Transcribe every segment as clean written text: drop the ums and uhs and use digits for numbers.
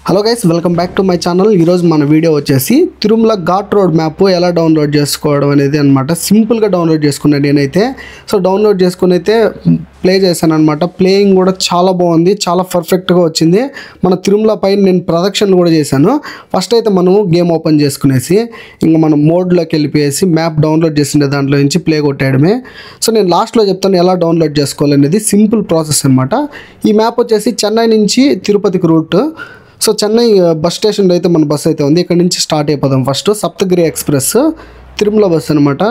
Hello guys, welcome back to my channel. ఈరోజు మన video వచ్చేసి తిరుమల ఘాట్ రోడ్ మ్యాప్ ఎలా డౌన్లోడ్ చేసుకోవడం అనేది అనమాట. సింపుల్గా డౌన్లోడ్ చేసుకున్నాను నేనైతే. సో డౌన్లోడ్ చేసుకుని అయితే ప్లే చేశాను అనమాట. ప్లేయింగ్ కూడా చాలా బాగుంది, చాలా పర్ఫెక్ట్గా వచ్చింది. మన తిరుమల పైన నేను ప్రదక్షిణలు కూడా చేశాను. ఫస్ట్ అయితే మనము గేమ్ ఓపెన్ చేసుకునేసి ఇంకా మనం మోడ్లోకి వెళ్ళిపోయేసి మ్యాప్ డౌన్లోడ్ చేసిన దాంట్లో నుంచి ప్లే కొట్టేయడమే. సో నేను లాస్ట్లో చెప్తాను ఎలా డౌన్లోడ్ చేసుకోవాలనేది. సింపుల్ ప్రాసెస్ అనమాట. ఈ మ్యాప్ వచ్చేసి చెన్నై నుంచి తిరుపతికి రూట్. సో చెన్నై బస్ స్టేషన్లో అయితే మన బస్సు అయితే ఉంది. ఇక్కడ నుంచి స్టార్ట్ అయిపోదాం. First Saptagiri express Tirumala bus అనమాట.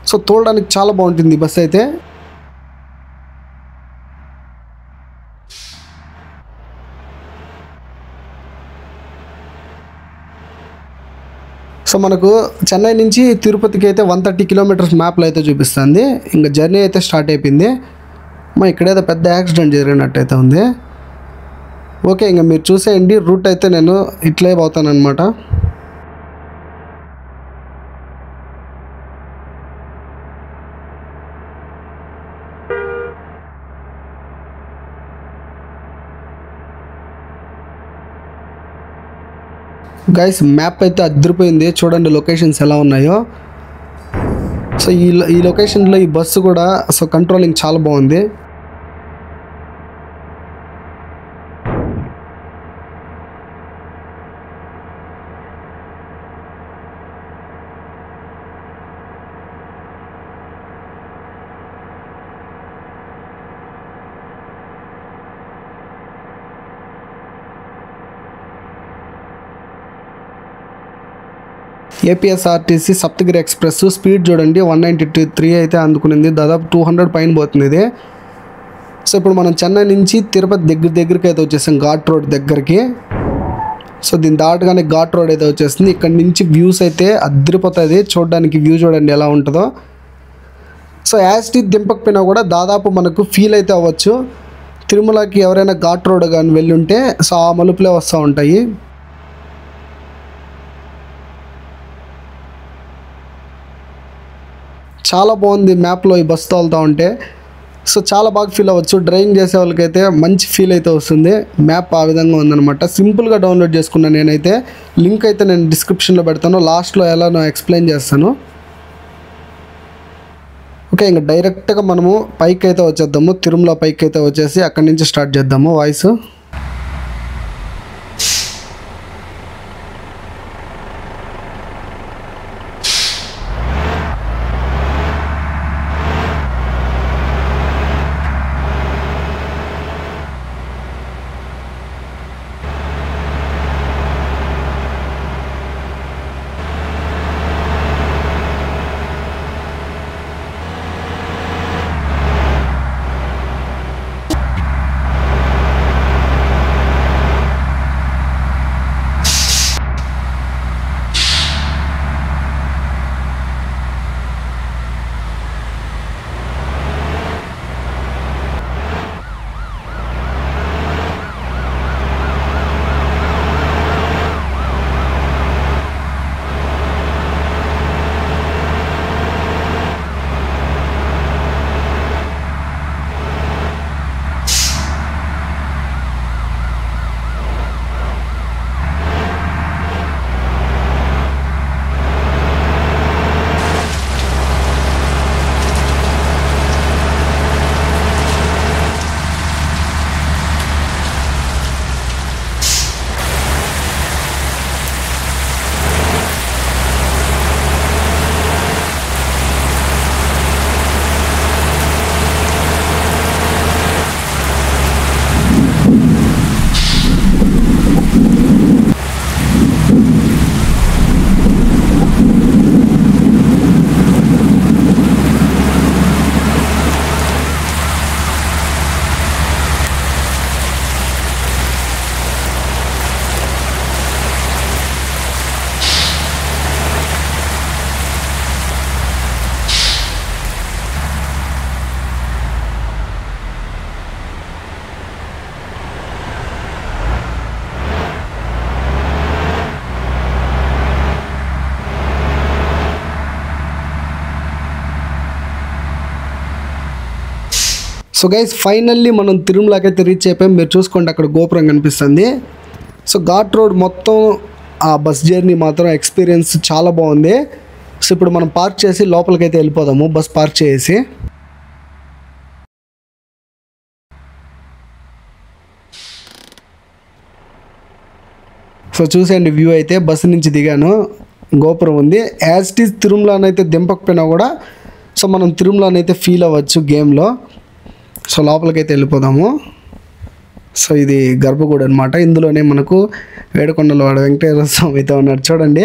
సో తోలడానికి చాలా బాగుంటుంది ఈ బస్సు అయితే. సో మనకు చెన్నై నుంచి తిరుపతికి అయితే 130 కిలోమీటర్స్ మ్యాప్లో అయితే చూపిస్తుంది. ఇంకా జర్నీ అయితే స్టార్ట్ అయిపోయింది. ఇక్కడైతే పెద్ద యాక్సిడెంట్ జరిగినట్టయితే ఉంది. ఓకే, ఇంకా మీరు చూసేయండి. రూట్ అయితే నేను ఇట్లే పోతాను అనమాట. గైస్ మ్యాప్ అయితే అదిరిపోయింది. చూడండి లొకేషన్స్ ఎలా ఉన్నాయో. సో ఈ లొకేషన్లో ఈ బస్సు కూడా సో కంట్రోలింగ్ చాలా బాగుంది. ఏపీఎస్ఆర్టీసీ సప్తగిరి ఎక్స్ప్రెస్ స్పీడ్ చూడండి 193 అయితే అందుకునింది. దాదాపు 200 పైన పోతుంది ఇది. సో ఇప్పుడు మనం చెన్నై నుంచి తిరుపతి దగ్గరికి అయితే వచ్చేసాం, ఘాట్ రోడ్ దగ్గరికి. సో దీన్ని దాటగానే ఘాట్ రోడ్ అయితే వచ్చేస్తుంది. ఇక్కడ నుంచి వ్యూస్ అయితే అదిరిపోతుంది. చూడడానికి వ్యూ చూడండి ఎలా ఉంటుందో. సో యాసిటీ దింపకపోయినా కూడా దాదాపు మనకు ఫీల్ అయితే అవ్వచ్చు. తిరుమలకి ఎవరైనా ఘాట్ రోడ్ కానీ వెళ్ళి ఉంటే సో ఆ మలుపులే వస్తూ ఉంటాయి. చాలా బాగుంది మ్యాప్లో ఈ బస్సు తోలుతూ ఉంటే. సో చాలా బాగా ఫీల్ అవ్వచ్చు. డ్రైవింగ్ చేసే వాళ్ళకైతే మంచి ఫీల్ అయితే వస్తుంది. మ్యాప్ ఆ విధంగా ఉందన్నమాట. సింపుల్గా డౌన్లోడ్ చేసుకున్నాను నేనైతే. లింక్ అయితే నేను డిస్క్రిప్షన్లో పెడతాను. లాస్ట్లో ఎలానో ఎక్స్ప్లెయిన్ చేస్తాను. ఓకే, ఇంకా డైరెక్ట్గా మనము పైకి అయితే వచ్చేద్దాము. తిరుమల పైకి అయితే వచ్చేసి అక్కడి నుంచి స్టార్ట్ చేద్దాము వాయిస్. సో గైస్ ఫైనల్లీ మనం తిరుమలకి అయితే రీచ్ అయిపోయాం. మీరు చూసుకోండి అక్కడ గోపురం కనిపిస్తుంది. సో ఘాట్ రోడ్ మొత్తం ఆ బస్ జర్నీ మాత్రం ఎక్స్పీరియన్స్ చాలా బాగుంది. సో ఇప్పుడు మనం పార్క్ చేసి లోపలికైతే వెళ్ళిపోదాము, బస్ పార్క్ చేసి. సో చూసేయండి వ్యూ అయితే, బస్సు నుంచి దిగాను, గోపురం ఉంది. యాజ్ ఇట్ ఈజ్ తిరుమలనైతే దింపకపోయినా కూడా సో మనం తిరుమలనైతే ఫీల్ అవ్వచ్చు గేమ్లో. సో లోపలికైతే వెళ్ళిపోదాము. సో ఇది గర్భగుడి అనమాట. ఇందులోనే మనకు వేడుకొండలవాడ వెంకటేశ్వర స్వామి అయితే ఉన్నాడు చూడండి.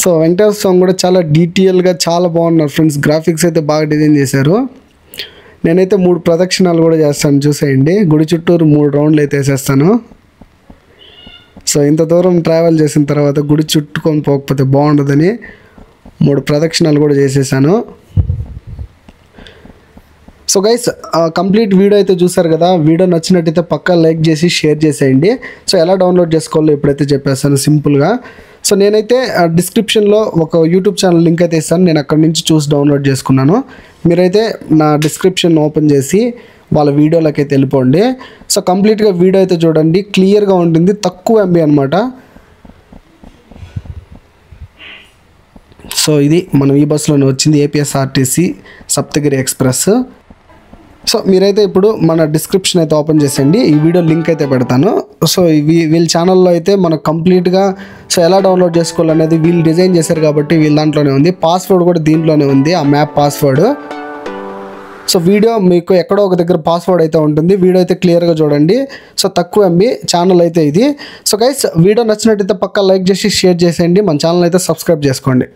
సో వెంకటేశ్వర స్వామి కూడా చాలా డీటెయిల్గా చాలా బాగున్నారు ఫ్రెండ్స్. గ్రాఫిక్స్ అయితే బాగా డిజైన్ చేశారు. నేనైతే 3 ప్రదక్షిణాలు కూడా చేస్తాను చూసేయండి. గుడి చుట్టూరు 3 రౌండ్లు అయితే వేసేస్తాను. సో ఇంత దూరం ట్రావెల్ చేసిన తర్వాత గుడి చుట్టుకొని పోకపోతే బాగుండదని 3 ప్రదక్షిణాలు కూడా చేసేసాను. సో గైస్ కంప్లీట్ వీడియో అయితే చూసారు కదా. వీడియో నచ్చినట్టయితే పక్కా లైక్ చేసి షేర్ చేసేయండి. సో ఎలా డౌన్లోడ్ చేసుకోవాలో ఇప్పుడైతే చెప్పేస్తాను సింపుల్గా. సో నేనైతే డిస్క్రిప్షన్లో ఒక యూట్యూబ్ ఛానల్ లింక్ అయితే ఇస్తాను, నేను అక్కడి నుంచి చూసి డౌన్లోడ్ చేసుకున్నాను. మీరైతే నా డిస్క్రిప్షన్ ఓపెన్ చేసి వాళ్ళ వీడియోలోకి అయితే వెళ్ళిపోండి. సో కంప్లీట్గా వీడియో అయితే చూడండి, క్లియర్గా ఉంటుంది, తక్కువ MB అనమాట. సో ఇది మనం ఈ బస్సులోనే వచ్చింది, APSRTC సప్తగిరి ఎక్స్ప్రెస్. సో మీరైతే ఇప్పుడు మన డిస్క్రిప్షన్ అయితే ఓపెన్ చేసేయండి, ఈ వీడియో లింక్ అయితే పెడతాను. సో వీళ్ళ ఛానల్లో అయితే మనకు కంప్లీట్గా సో ఎలా డౌన్లోడ్ చేసుకోవాలనేది వీళ్ళు డిజైన్ చేశారు కాబట్టి వీళ్ళ దాంట్లోనే ఉంది. పాస్వర్డ్ కూడా దీంట్లోనే ఉంది, ఆ మ్యాప్ పాస్వర్డ్. సో వీడియో మీకు ఎక్కడో ఒక దగ్గర పాస్వర్డ్ అయితే ఉంటుంది. వీడియో అయితే క్లియర్గా చూడండి. సో తక్కువ MB ఛానల్ అయితే ఇది. సో గైస్ వీడియో నచ్చినట్టయితే పక్కా లైక్ చేసి షేర్ చేసేయండి. మన ఛానల్ అయితే సబ్స్క్రైబ్ చేసుకోండి.